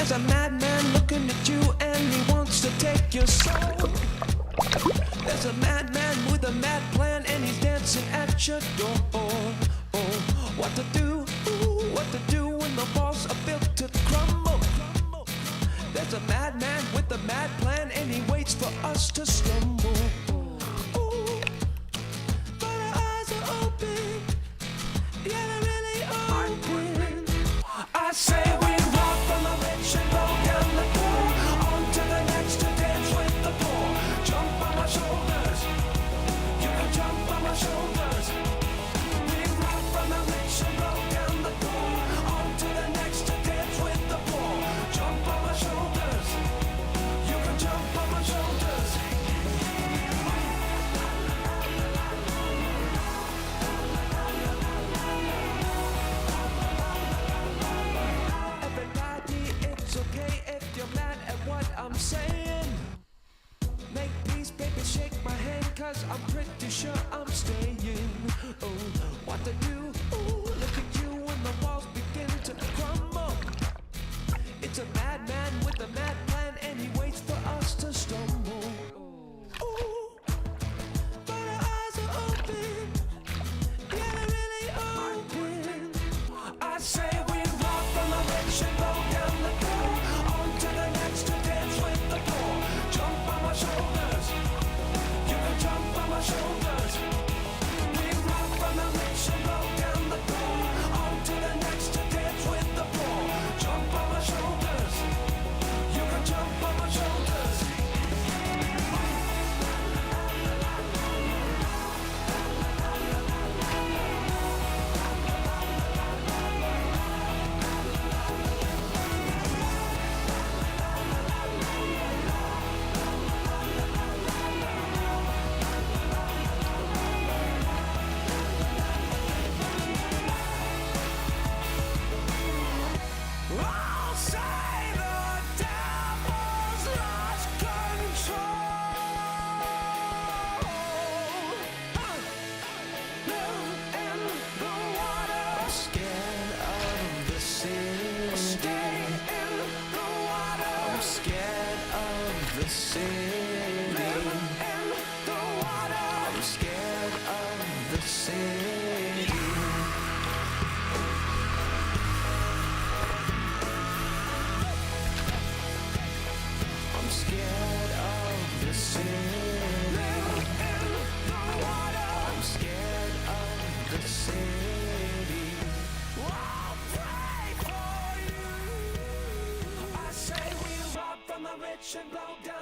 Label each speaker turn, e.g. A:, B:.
A: There's a madman looking at you and he wants to take your soul. There's a madman with a mad plan and he's dancing at your door. Oh, what to do? Ooh, what to do when the walls are built to crumble? There's a madman with a mad plan and he waits for us to stumble. Ooh, but our eyes are open. Yeah, they're really open. I say we walk from the rich and go down the poor, on to the next to dance with the poor. Jump on my shoulders, you can jump on my shoulders. We rock from the rich and go down the poor, on to the next to dance with the poor. Jump on my shoulders, you can jump on my shoulders. Everybody, it's okay if you're mad at what I'm saying. Make peace, baby, shake my hand, cause I'm pretty sure I'm staying. Oh, what to do? Ooh, look at you when the walls begin to crumble. It's a madman with a mad plan and he waits for us to stumble. Ooh, but our eyes are open. Yeah, they're really open. I say we walk from the rich and go down the poor, on to the next to dance with the poor. Jump on my shoulders, you can jump on my shoulders. We rock from the rich and go down the poor, on to the next to dance with the poor. Jump on my shoulders, you can jump on my shoulders. I'll say the devil's lost control. Live in the water, scared of the sea. Stay in the water, I'm scared of the sea. Live in the water, I'm scared of the sea. I'm scared of the sea. Live in the water, I'm scared of the sea. I'll pray for you. I say we rob from the rich and blow down